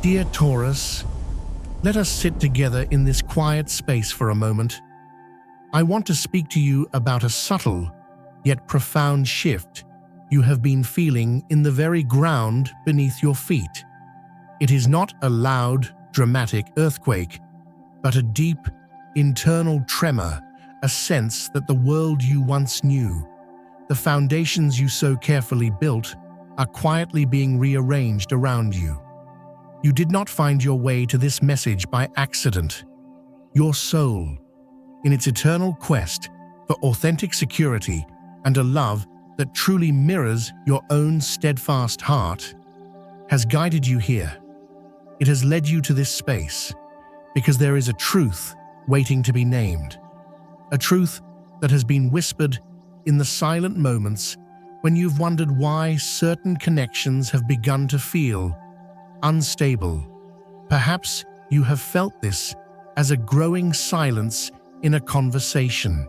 Dear Taurus, let us sit together in this quiet space for a moment. I want to speak to you about a subtle, yet profound shift you have been feeling in the very ground beneath your feet. It is not a loud, dramatic earthquake, but a deep, internal tremor, a sense that the world you once knew, the foundations you so carefully built, are quietly being rearranged around you. You did not find your way to this message by accident. Your soul, in its eternal quest for authentic security and a love that truly mirrors your own steadfast heart, has guided you here. It has led you to this space because there is a truth waiting to be named, a truth that has been whispered in the silent moments when you've wondered why certain connections have begun to feel unstable. Perhaps you have felt this as a growing silence in a conversation,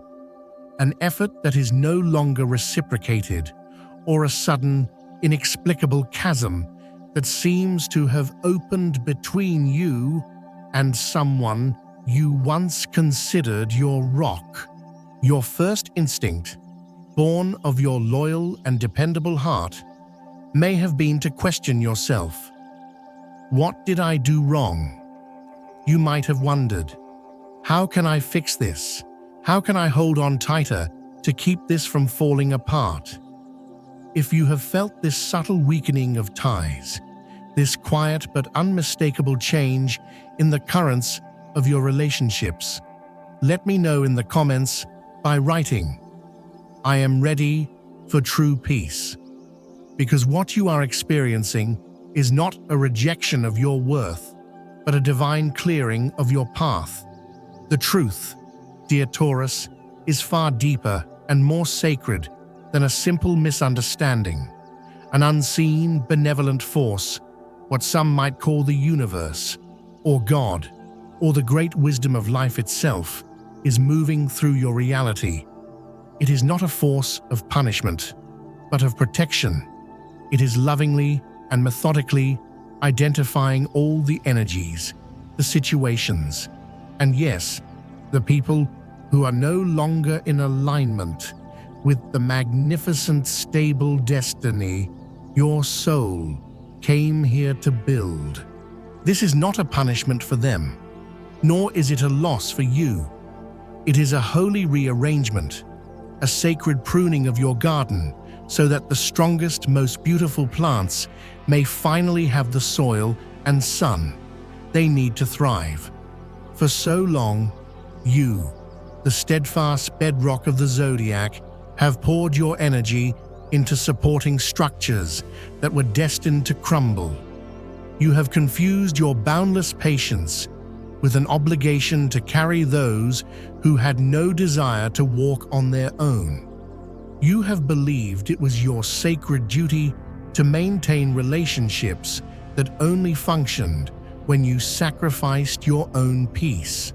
an effort that is no longer reciprocated, or a sudden, inexplicable chasm that seems to have opened between you and someone you once considered your rock. Your first instinct, born of your loyal and dependable heart, may have been to question yourself. What did I do wrong? You might have wondered, how can I fix this? How can I hold on tighter to keep this from falling apart? If you have felt this subtle weakening of ties, this quiet but unmistakable change in the currents of your relationships, let me know in the comments by writing, "I am ready for true peace." Because what you are experiencing is not a rejection of your worth, but a divine clearing of your path. The truth, dear Taurus, is far deeper and more sacred than a simple misunderstanding. An unseen, benevolent force, what some might call the universe, or God, or the great wisdom of life itself, is moving through your reality. It is not a force of punishment, but of protection. It is lovingly and methodically identifying all the energies, the situations, and yes, the people who are no longer in alignment with the magnificent, stable destiny your soul came here to build. This is not a punishment for them, nor is it a loss for you. It is a holy rearrangement, a sacred pruning of your garden, so that the strongest, most beautiful plants may finally have the soil and sun they need to thrive. For so long, you, the steadfast bedrock of the zodiac, have poured your energy into supporting structures that were destined to crumble. You have confused your boundless patience with an obligation to carry those who had no desire to walk on their own. You have believed it was your sacred duty to maintain relationships that only functioned when you sacrificed your own peace,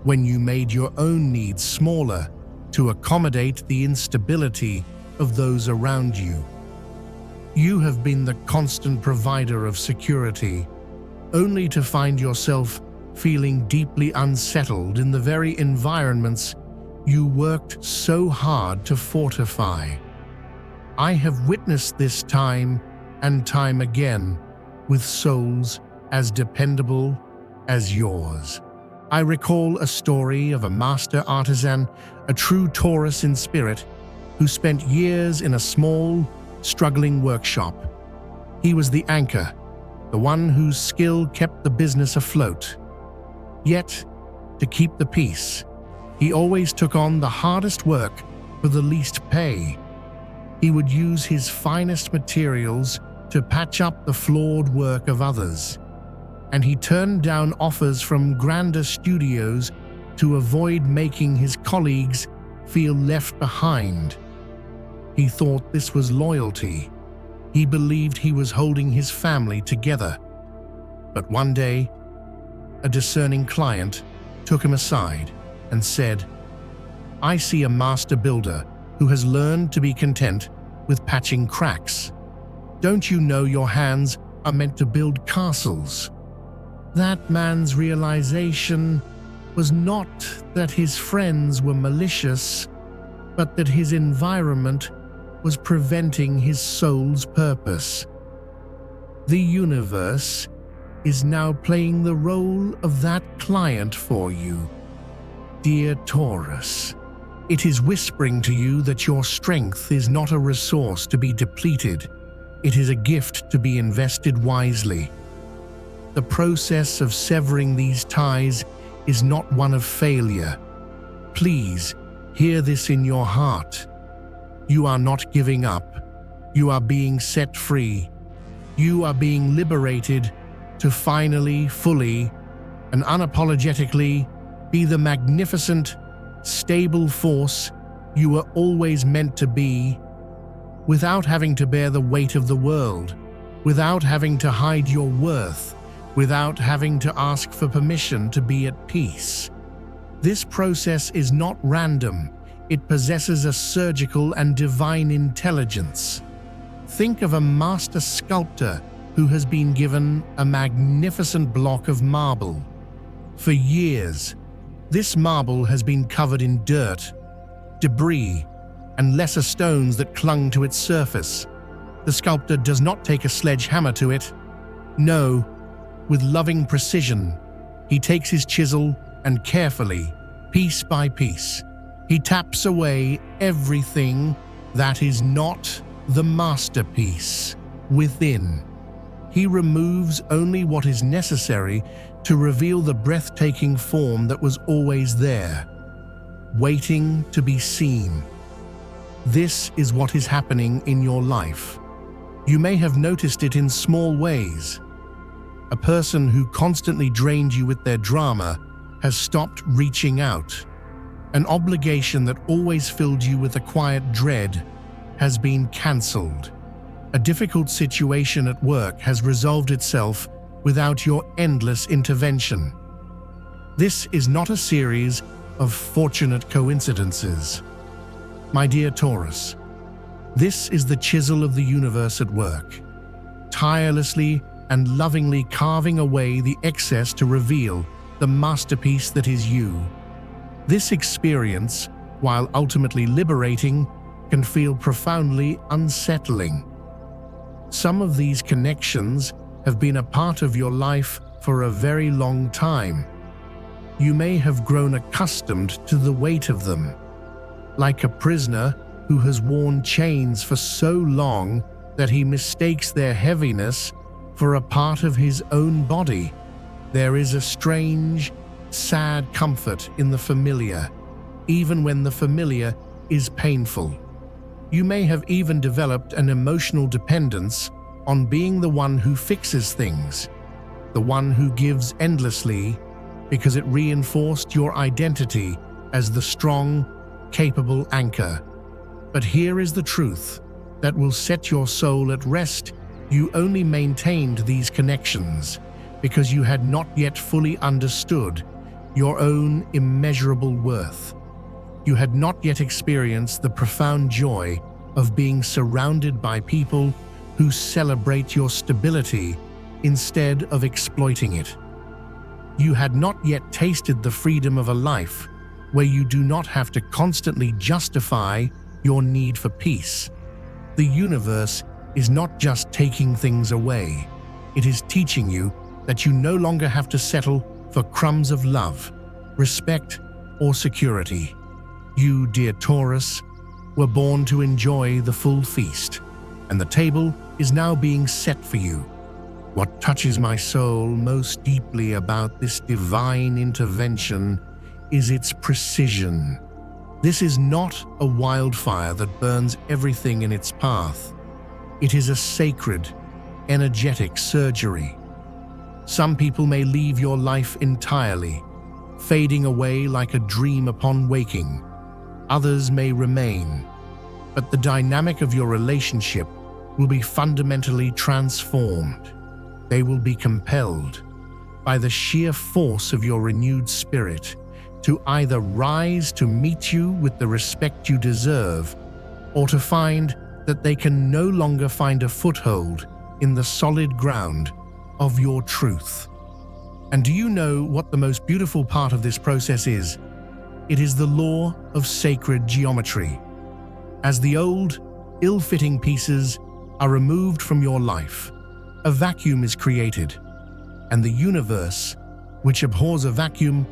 when you made your own needs smaller to accommodate the instability of those around you. You have been the constant provider of security, only to find yourself feeling deeply unsettled in the very environments you worked so hard to fortify. I have witnessed this time and time again with souls as dependable as yours. I recall a story of a master artisan, a true Taurus in spirit, who spent years in a small, struggling workshop. He was the anchor, the one whose skill kept the business afloat. Yet, to keep the peace, he always took on the hardest work for the least pay. He would use his finest materials to patch up the flawed work of others, and he turned down offers from grander studios to avoid making his colleagues feel left behind. He thought this was loyalty. He believed he was holding his family together. But one day, a discerning client took him aside and said, "I see a master builder who has learned to be content with patching cracks. Don't you know your hands are meant to build castles?" That man's realization was not that his friends were malicious, but that his environment was preventing his soul's purpose. The universe is now playing the role of that client for you. Dear Taurus, it is whispering to you that your strength is not a resource to be depleted. It is a gift to be invested wisely. The process of severing these ties is not one of failure. Please, hear this in your heart. You are not giving up. You are being set free. You are being liberated to finally, fully, and unapologetically be the magnificent, stable force you were always meant to be, without having to bear the weight of the world, without having to hide your worth, without having to ask for permission to be at peace. This process is not random. It possesses a surgical and divine intelligence. Think of a master sculptor who has been given a magnificent block of marble. For years, this marble has been covered in dirt, debris, and lesser stones that clung to its surface. The sculptor does not take a sledgehammer to it. No, with loving precision, he takes his chisel and carefully, piece by piece, he taps away everything that is not the masterpiece within. He removes only what is necessary to reveal the breathtaking form that was always there, waiting to be seen. This is what is happening in your life. You may have noticed it in small ways. A person who constantly drained you with their drama has stopped reaching out. An obligation that always filled you with a quiet dread has been cancelled. A difficult situation at work has resolved itself without your endless intervention. This is not a series of fortunate coincidences. My dear Taurus, this is the chisel of the universe at work, tirelessly and lovingly carving away the excess to reveal the masterpiece that is you. This experience, while ultimately liberating, can feel profoundly unsettling. Some of these connections have been a part of your life for a very long time. You may have grown accustomed to the weight of them. Like a prisoner who has worn chains for so long that he mistakes their heaviness for a part of his own body, there is a strange, sad comfort in the familiar, even when the familiar is painful. You may have even developed an emotional dependence on being the one who fixes things, the one who gives endlessly, because it reinforced your identity as the strong, capable anchor. But here is the truth that will set your soul at rest. You only maintained these connections because you had not yet fully understood your own immeasurable worth. You had not yet experienced the profound joy of being surrounded by people who celebrate your stability instead of exploiting it. You had not yet tasted the freedom of a life where you do not have to constantly justify your need for peace. The universe is not just taking things away. It is teaching you that you no longer have to settle for crumbs of love, respect, or security. You, dear Taurus, were born to enjoy the full feast, and the table is now being set for you. What touches my soul most deeply about this divine intervention is its precision. This is not a wildfire that burns everything in its path. It is a sacred, energetic surgery. Some people may leave your life entirely, fading away like a dream upon waking. Others may remain, but the dynamic of your relationship will be fundamentally transformed. They will be compelled by the sheer force of your renewed spirit to either rise to meet you with the respect you deserve, or to find that they can no longer find a foothold in the solid ground of your truth. And do you know what the most beautiful part of this process is? It is the law of sacred geometry. As the old, ill-fitting pieces are removed from your life, a vacuum is created, and the universe, which abhors a vacuum,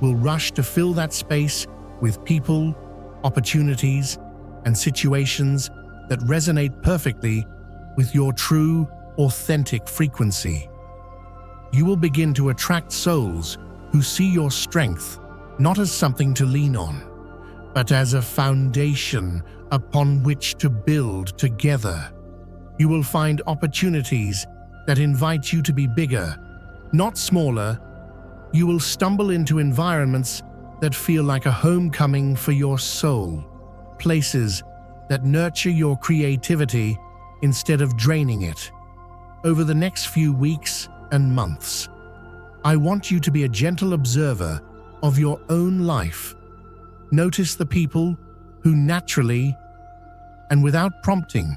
will rush to fill that space with people, opportunities, and situations that resonate perfectly with your true, authentic frequency. You will begin to attract souls who see your strength not as something to lean on, but as a foundation upon which to build together. You will find opportunities that invite you to be bigger, not smaller. You will stumble into environments that feel like a homecoming for your soul, places that nurture your creativity instead of draining it. Over the next few weeks and months, I want you to be a gentle observer of your own life. Notice the people who naturally and without prompting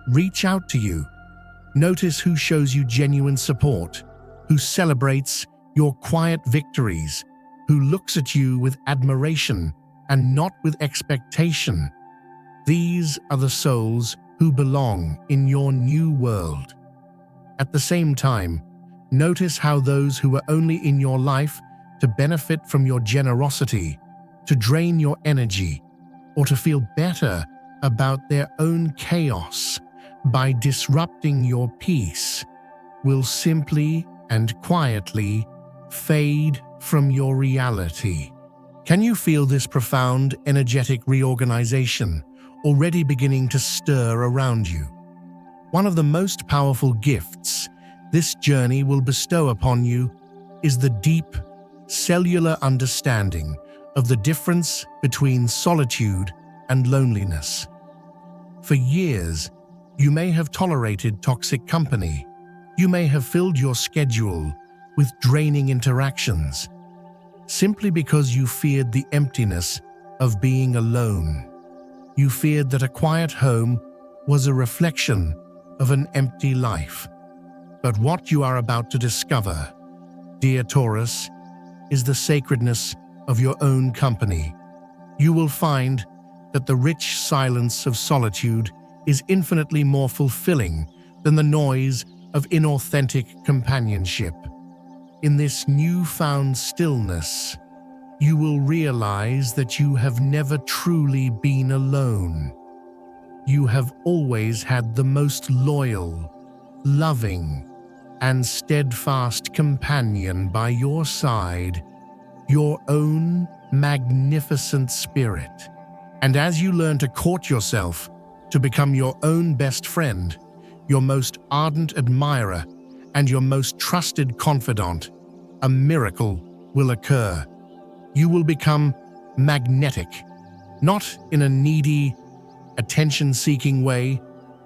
reach out to you. Notice who shows you genuine support, who celebrates your quiet victories, who looks at you with admiration and not with expectation. These are the souls who belong in your new world. At the same time, notice how those who are only in your life to benefit from your generosity, to drain your energy, or to feel better about their own chaos by disrupting your peace, will simply and quietly fade from your reality. Can you feel this profound energetic reorganization already beginning to stir around you? One of the most powerful gifts this journey will bestow upon you is the deep, cellular understanding of the difference between solitude and loneliness. For years, you may have tolerated toxic company. You may have filled your schedule with draining interactions, simply because you feared the emptiness of being alone. You feared that a quiet home was a reflection of an empty life. But what you are about to discover, dear Taurus, is the sacredness of your own company. You will find that the rich silence of solitude is infinitely more fulfilling than the noise of inauthentic companionship. In this newfound stillness, you will realize that you have never truly been alone. You have always had the most loyal, loving, and steadfast companion by your side, your own magnificent spirit. And as you learn to court yourself, to become your own best friend, your most ardent admirer, and your most trusted confidant, a miracle will occur. You will become magnetic, not in a needy, attention-seeking way,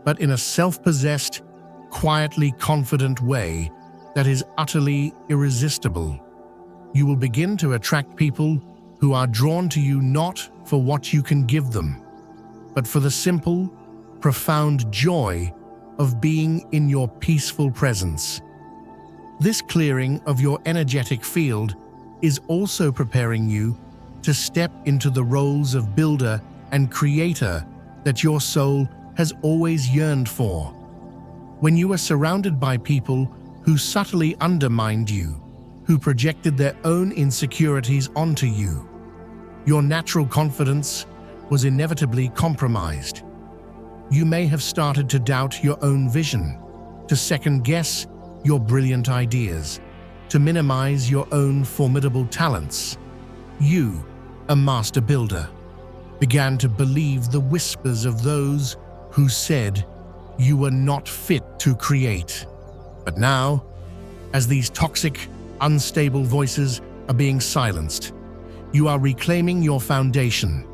but in a self-possessed, quietly confident way that is utterly irresistible. You will begin to attract people who are drawn to you not for what you can give them, but for the simple, profound joy of being in your peaceful presence. This clearing of your energetic field is also preparing you to step into the roles of builder and creator that your soul has always yearned for. When you are surrounded by people who subtly undermined you, who projected their own insecurities onto you, your natural confidence was inevitably compromised. You may have started to doubt your own vision, to second-guess your brilliant ideas, to minimize your own formidable talents. You, a master builder, began to believe the whispers of those who said you were not fit to create. But now, as these toxic, unstable voices are being silenced, you are reclaiming your foundation.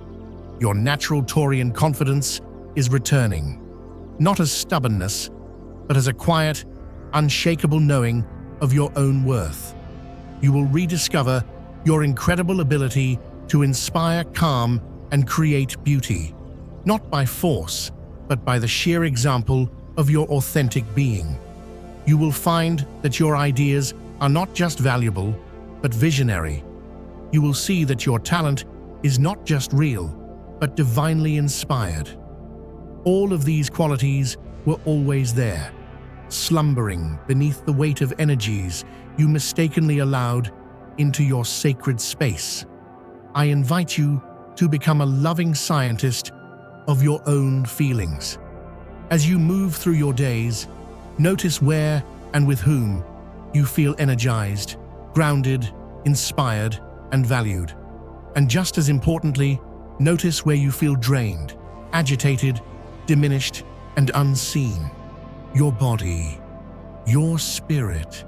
Your natural Taurian confidence is returning, not as stubbornness, but as a quiet, unshakable knowing of your own worth. You will rediscover your incredible ability to inspire calm and create beauty, not by force, but by the sheer example of your authentic being. You will find that your ideas are not just valuable, but visionary. You will see that your talent is not just real, but divinely inspired. All of these qualities were always there, slumbering beneath the weight of energies you mistakenly allowed into your sacred space. I invite you to become a loving scientist of your own feelings. As you move through your days, notice where and with whom you feel energized, grounded, inspired, and valued. And just as importantly, notice where you feel drained, agitated, diminished, and unseen. Your body, your spirit,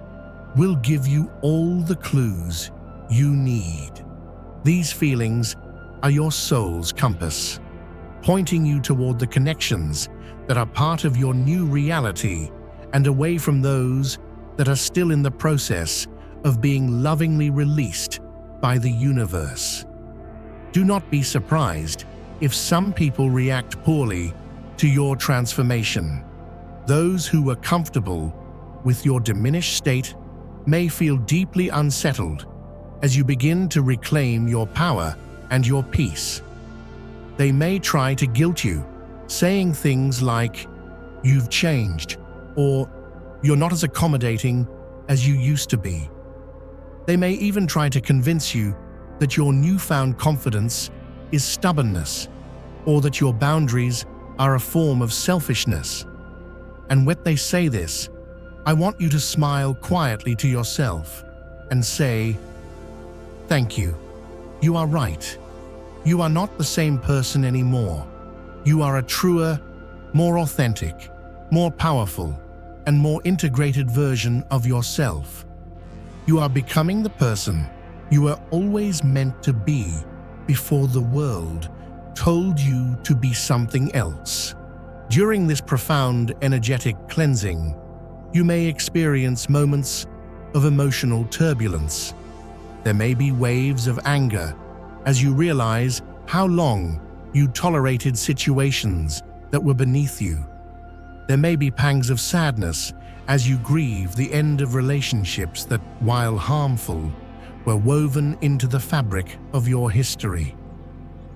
will give you all the clues you need. These feelings are your soul's compass, pointing you toward the connections that are part of your new reality and away from those that are still in the process of being lovingly released by the universe. Do not be surprised if some people react poorly to your transformation. Those who are comfortable with your diminished state may feel deeply unsettled as you begin to reclaim your power and your peace. They may try to guilt you, saying things like, "You've changed," or "You're not as accommodating as you used to be." They may even try to convince you that your newfound confidence is stubbornness, or that your boundaries are a form of selfishness. And when they say this, I want you to smile quietly to yourself and say, "Thank you. You are right. You are not the same person anymore. You are a truer, more authentic, more powerful, and more integrated version of yourself. You are becoming the person you were always meant to be before the world told you to be something else." During this profound energetic cleansing, you may experience moments of emotional turbulence. There may be waves of anger as you realize how long you tolerated situations that were beneath you. There may be pangs of sadness as you grieve the end of relationships that, while harmful, were woven into the fabric of your history.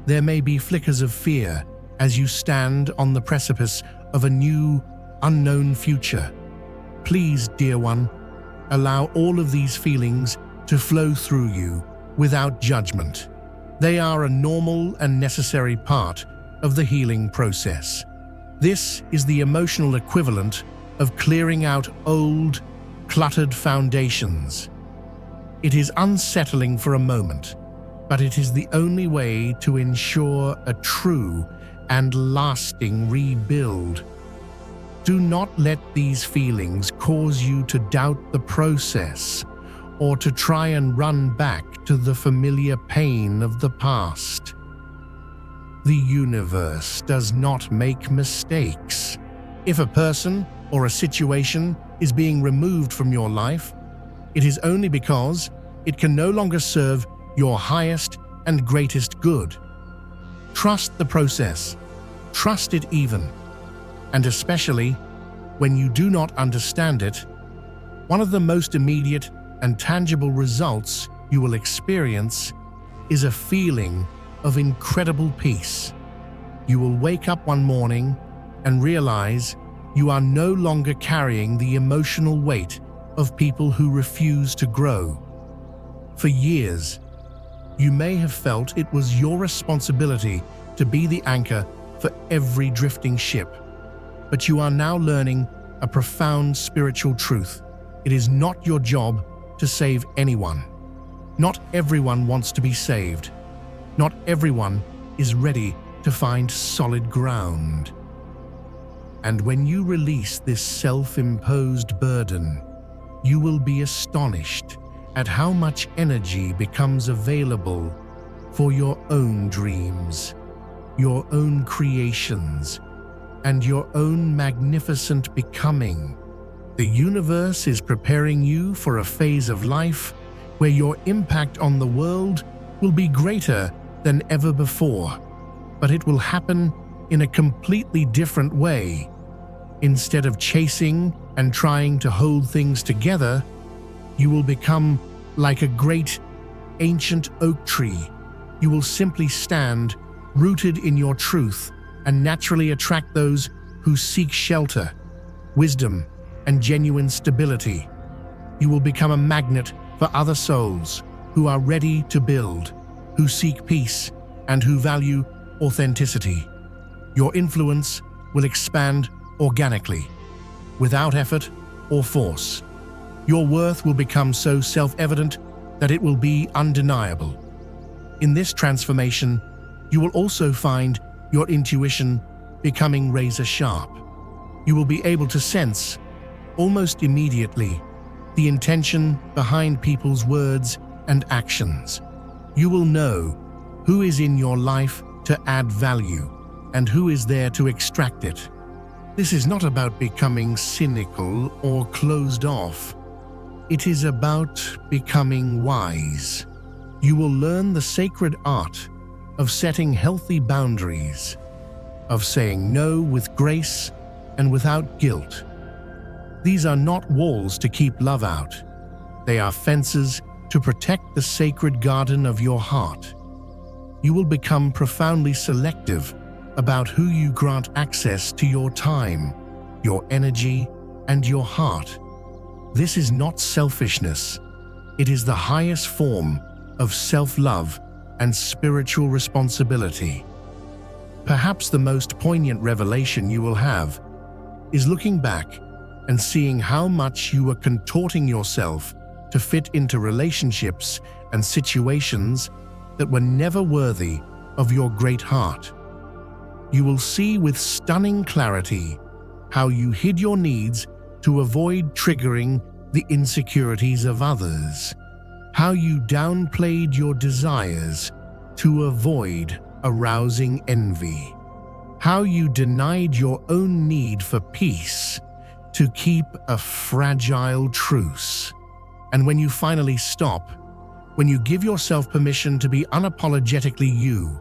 There may be flickers of fear as you stand on the precipice of a new, unknown future. Please, dear one, allow all of these feelings to flow through you without judgment. They are a normal and necessary part of the healing process. This is the emotional equivalent of clearing out old, cluttered foundations. It is unsettling for a moment, but it is the only way to ensure a true and lasting rebuild. Do not let these feelings cause you to doubt the process or to try and run back to the familiar pain of the past. The universe does not make mistakes. If a person or a situation is being removed from your life, it is only because it can no longer serve your highest and greatest good. Trust the process. Trust it even. And especially when you do not understand it, one of the most immediate and tangible results you will experience is a feeling of incredible peace. You will wake up one morning and realize you are no longer carrying the emotional weight of people who refuse to grow. For years, you may have felt it was your responsibility to be the anchor for every drifting ship, but you are now learning a profound spiritual truth. It is not your job to save anyone. Not everyone wants to be saved. Not everyone is ready to find solid ground. And when you release this self-imposed burden, you will be astonished at how much energy becomes available for your own dreams, your own creations, and your own magnificent becoming. The universe is preparing you for a phase of life where your impact on the world will be greater than ever before, but it will happen in a completely different way. Instead of chasing and trying to hold things together, You will become like a great, ancient oak tree. You will simply stand, rooted in your truth, and naturally attract those who seek shelter, wisdom, and genuine stability. You will become a magnet for other souls who are ready to build, who seek peace, and who value authenticity. Your influence will expand organically, without effort or force. Your worth will become so self-evident that it will be undeniable. In this transformation, you will also find your intuition becoming razor-sharp. You will be able to sense, almost immediately, the intention behind people's words and actions. You will know who is in your life to add value and who is there to extract it. This is not about becoming cynical or closed off. It is about becoming wise. You will learn the sacred art of setting healthy boundaries, of saying no with grace and without guilt. These are not walls to keep love out. They are fences to protect the sacred garden of your heart. You will become profoundly selective about who you grant access to your time, your energy, and your heart. This is not selfishness. It is the highest form of self-love and spiritual responsibility. Perhaps the most poignant revelation you will have is looking back and seeing how much you were contorting yourself to fit into relationships and situations that were never worthy of your great heart. You will see with stunning clarity how you hid your needs to avoid triggering the insecurities of others, how you downplayed your desires to avoid arousing envy, how you denied your own need for peace to keep a fragile truce. And when you finally stop, when you give yourself permission to be unapologetically you,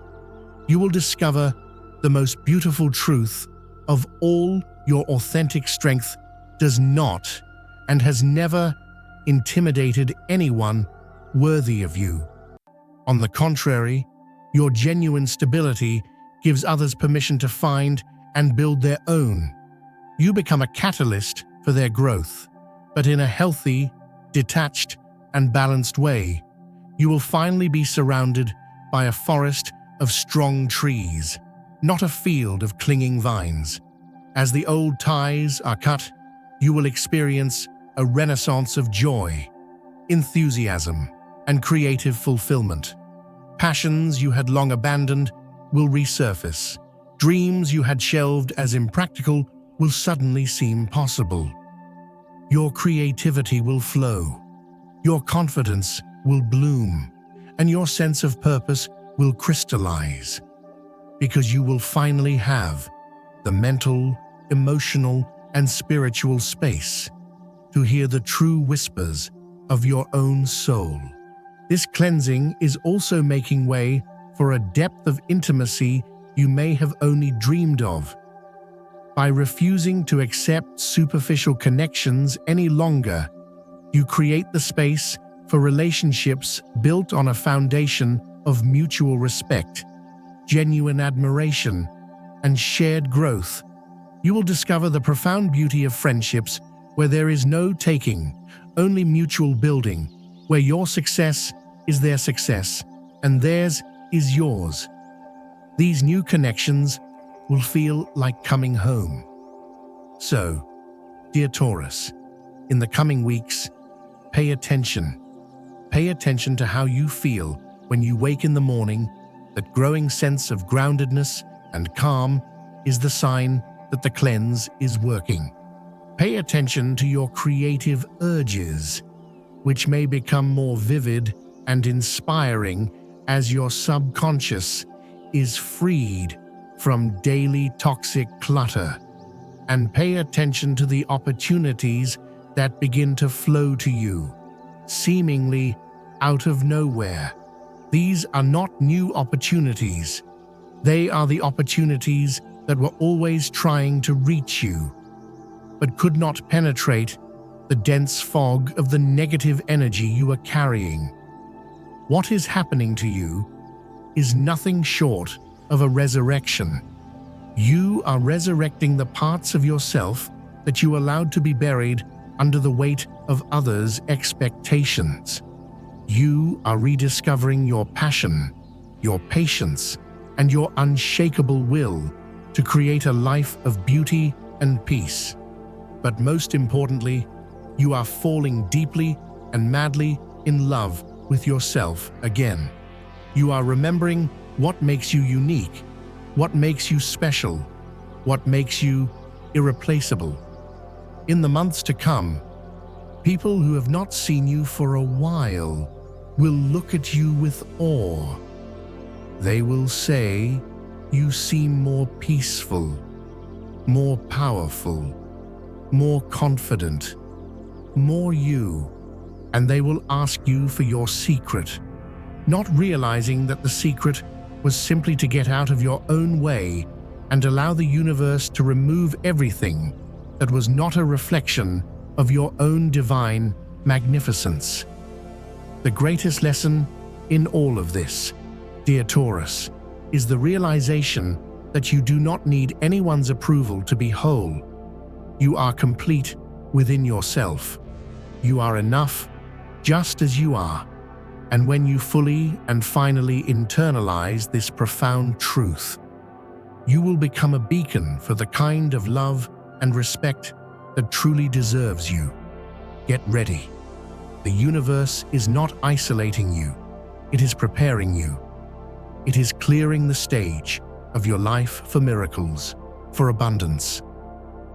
you will discover the most beautiful truth of all: your authentic strength does not and has never intimidated anyone worthy of you. On the contrary, your genuine stability gives others permission to find and build their own. You become a catalyst for their growth, but in a healthy, detached, and balanced way. You will finally be surrounded by a forest of strong trees, not a field of clinging vines. As the old ties are cut, you will experience a renaissance of joy, enthusiasm, and creative fulfillment. Passions you had long abandoned will resurface. Dreams you had shelved as impractical will suddenly seem possible. Your creativity will flow. Your confidence will bloom, and your sense of purpose will crystallize, because you will finally have the mental, emotional, and spiritual space to hear the true whispers of your own soul. This cleansing is also making way for a depth of intimacy you may have only dreamed of. By refusing to accept superficial connections any longer, you create the space for relationships built on a foundation of mutual respect, genuine admiration, and shared growth. You will discover the profound beauty of friendships where there is no taking, only mutual building, where your success is their success and theirs is yours. These new connections will feel like coming home. So, dear Taurus, in the coming weeks, pay attention. Pay attention to how you feel when you wake in the morning. That growing sense of groundedness and calm is the sign that the cleanse is working. Pay attention to your creative urges, which may become more vivid and inspiring as your subconscious is freed from daily toxic clutter. And pay attention to the opportunities that begin to flow to you, seemingly out of nowhere. These are not new opportunities. They are the opportunities that were always trying to reach you, but could not penetrate the dense fog of the negative energy you are carrying. What is happening to you is nothing short of a resurrection. You are resurrecting the parts of yourself that you allowed to be buried under the weight of others' expectations. You are rediscovering your passion, your patience, and your unshakable will to create a life of beauty and peace. But most importantly, you are falling deeply and madly in love with yourself again. You are remembering what makes you unique, what makes you special, what makes you irreplaceable. In the months to come, people who have not seen you for a while will look at you with awe. They will say, "You seem more peaceful, more powerful, more confident, more you," and they will ask you for your secret, not realizing that the secret was simply to get out of your own way and allow the universe to remove everything that was not a reflection of your own divine magnificence. The greatest lesson in all of this, dear Taurus, is the realization that you do not need anyone's approval to be whole. You are complete within yourself. You are enough just as you are. And when you fully and finally internalize this profound truth, you will become a beacon for the kind of love and respect that truly deserves you. Get ready. The universe is not isolating you. It is preparing you. It is clearing the stage of your life for miracles, for abundance,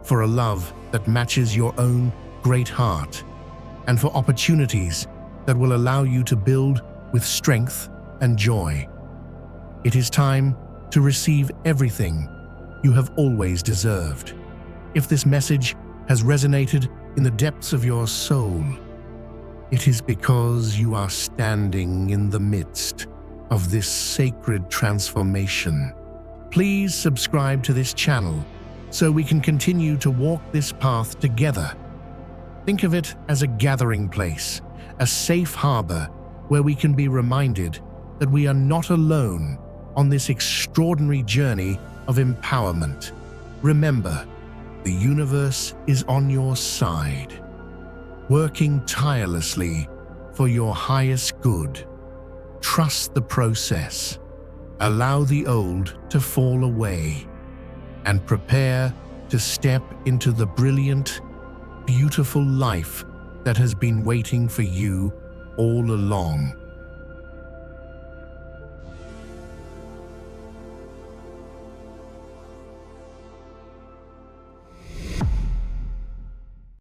for a love that matches your own great heart, and for opportunities that will allow you to build with strength and joy. It is time to receive everything you have always deserved. If this message has resonated in the depths of your soul, it is because you are standing in the midst of this sacred transformation. Please subscribe to this channel so we can continue to walk this path together. Think of it as a gathering place, a safe harbor where we can be reminded that we are not alone on this extraordinary journey of empowerment. Remember, the universe is on your side, working tirelessly for your highest good. Trust the process. Allow the old to fall away and prepare to step into the brilliant, beautiful life that has been waiting for you all along.